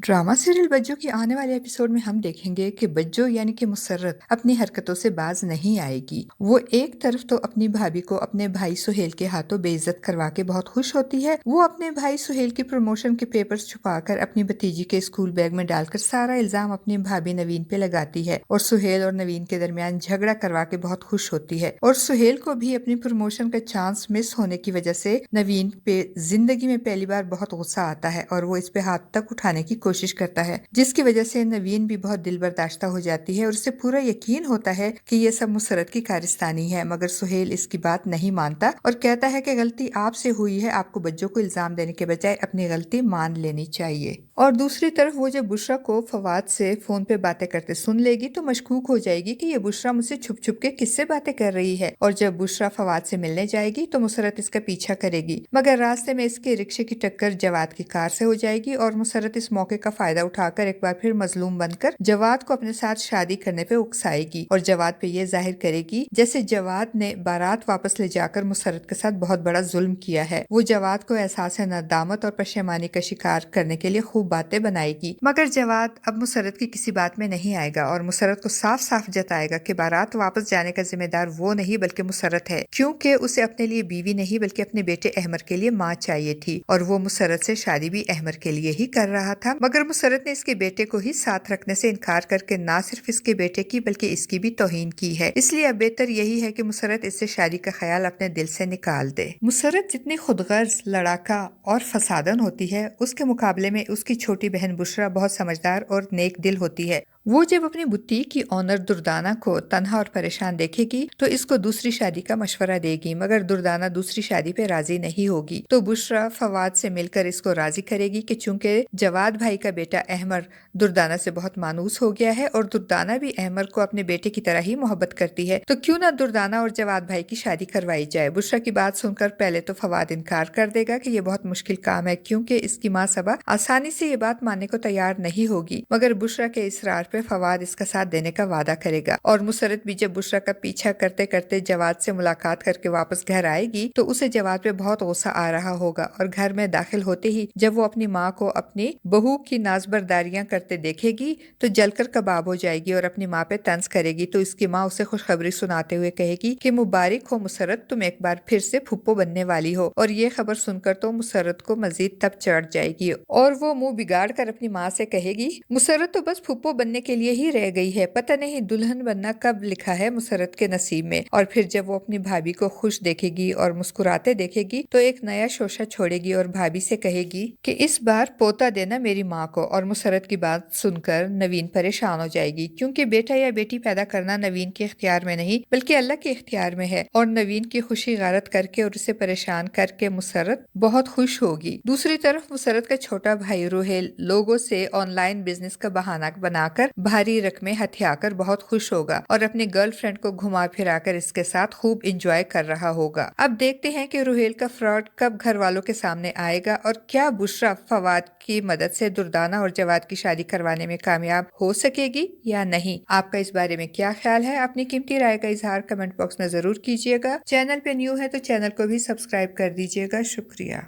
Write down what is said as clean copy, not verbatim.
Drama serial Bajjo की आने वाले एपिसोड में हम देखेंगे कि बज्जो यानी कि मुसर्रत अपनी हरकतों से बाज नहीं आएगी। वो एक तरफ तो अपनी भाभी को अपने भाई सुहेल के हाथों बेइज्जत करवा के बहुत खुश होती है। वो अपने भाई सुहेल की प्रमोशन के पेपर्स छुपाकर अपनी भतीजी के स्कूल बैग में डालकर सारा इल्जाम अपनी भाभी नवीन पे लगाती है और सुहेल और नवीन के दरमियान झगड़ा करवा के बहुत खुश होती है। और सुहेल को भी अपनी प्रमोशन का चांस मिस होने की वजह से नवीन पे जिंदगी में पहली बार बहुत गुस्सा आता है और वो इस पे हाथ तक उठाने की कोशिश करता है, जिसकी वजह से नवीन भी बहुत दिल बर्दाश्ता हो जाती है और उसे पूरा यकीन होता है कि ये सब मुसर्रत की कारस्तानी है। मगर सुहेल इसकी बात नहीं मानता और कहता है कि गलती आपसे हुई है, आपको बज्जो को इल्जाम देने के बजाय अपनी गलती मान लेनी चाहिए। और दूसरी तरफ वो जब बुशरा को फवाद से फोन पे बातें करते सुन लेगी तो मशकूक हो जाएगी कि ये बुशरा मुझसे छुप छुप के किससे बातें कर रही है। और जब बुशरा फवाद से मिलने जाएगी तो मुसर्रत इसका पीछा करेगी, मगर रास्ते में इसके रिक्शे की टक्कर जवाद की कार से हो जाएगी और मुसर्रत इस मौके का फायदा उठाकर एक बार फिर मजलूम बनकर जवाद को अपने साथ शादी करने पे उकसाएगी और जवाद पे ये जाहिर करेगी जैसे जवाद ने बारात वापस ले जाकर मुसर्रत के साथ बहुत बड़ा जुल्म किया है। वो जवाद को एहसास नदामत और पशेमानी का शिकार करने के लिए खूब बातें बनाएगी, मगर जवाद अब मुसर्रत की किसी बात में नहीं आएगा और मुसर्रत को साफ साफ जताएगा कि बारात वापस जाने का जिम्मेदार वो नहीं बल्कि मुसर्रत है, क्योंकि उसे अपने लिए बीवी नहीं बल्कि अपने बेटे अहमर के लिए माँ चाहिए थी और वो मुसर्रत से शादी भी अहमर के लिए ही कर रहा था। मगर मुसर्रत ने इसके बेटे को ही साथ रखने से इनकार करके ना सिर्फ इसके बेटे की बल्कि इसकी भी तौहीन की है। इसलिए अब बेहतर यही है कि मुसर्रत इससे शादी का ख्याल अपने दिल से निकाल दे। मुसर्रत जितनी खुदगर्ज, लड़ाका और फसादन होती है, उसके मुकाबले में उसकी छोटी बहन बुशरा बहुत समझदार और नेक दिल होती है। वो जब अपनी बुटीक की ऑनर दुर्दाना को तन्हा और परेशान देखेगी तो इसको दूसरी शादी का मशवरा देगी, मगर दुर्दाना दूसरी शादी पे राजी नहीं होगी। तो बुशरा फवाद से मिलकर इसको राजी करेगी कि चूंकि जवाद भाई का बेटा अहमर दुर्दाना से बहुत मानूस हो गया है और दुर्दाना भी अहमर को अपने बेटे की तरह ही मोहब्बत करती है, तो क्यों ना दुर्दाना और जवाद भाई की शादी करवाई जाए। बुशरा की बात सुनकर पहले तो फवाद इनकार कर देगा कि ये बहुत मुश्किल काम है, क्योंकि इसकी माँ सबा आसानी से ये बात मानने को तैयार नहीं होगी। मगर बुशरा के इसरार पे फवाद इसका साथ देने का वादा करेगा और मुसर्रत भी जब बुशरा का पीछा करते करते जवाद से मुलाकात करके वापस घर आएगी तो उसे जवाद पे बहुत गुस्सा आ रहा होगा और घर में दाखिल होते ही जब वो अपनी माँ को अपनी बहू की नाजबरदारियां करते देखेगी तो जलकर कबाब हो जाएगी और अपनी माँ पे तंज करेगी। तो इसकी माँ उसे खुशखबरी सुनाते हुए कहेगी कि मुबारक हो मुसर्रत, तुम एक बार फिर से फुप्पो बनने वाली हो। और ये खबर सुनकर तो मुसर्रत को मजीद तब चढ़ जाएगी और वो मुंह बिगाड़ कर अपनी माँ से कहेगी, मुसर्रत तो बस फुप्पो बनने के लिए ही रह गई है, पता नहीं दुल्हन बनना कब लिखा है मुसर्रत के नसीब में। और फिर जब वो अपनी भाभी को खुश देखेगी और मुस्कुराते देखेगी तो एक नया शोशा छोड़ेगी और भाभी से कहेगी कि इस बार पोता देना मेरी माँ को। और मुसर्रत की बात सुनकर नवीन परेशान हो जाएगी, क्योंकि बेटा या बेटी पैदा करना नवीन के इख्तियार में नहीं बल्कि अल्लाह के इख्तियार में है और नवीन की खुशी गारत करके और उसे परेशान करके मुसर्रत बहुत खुश होगी। दूसरी तरफ मुसर्रत का छोटा भाई रुहेल लोगों से ऑनलाइन बिजनेस का बहाना बनाकर भारी रकमें हथियाकर बहुत खुश होगा और अपनी गर्लफ्रेंड को घुमा फिराकर इसके साथ खूब एंजॉय कर रहा होगा। अब देखते हैं कि रुहेल का फ्रॉड कब घर वालों के सामने आएगा और क्या बुशरा फवाद की मदद से दुर्दाना और जवाद की शादी करवाने में कामयाब हो सकेगी या नहीं। आपका इस बारे में क्या ख्याल है? अपनी कीमती राय का इजहार कमेंट बॉक्स में जरूर कीजिएगा। चैनल पे न्यू है तो चैनल को भी सब्सक्राइब कर दीजिएगा। शुक्रिया।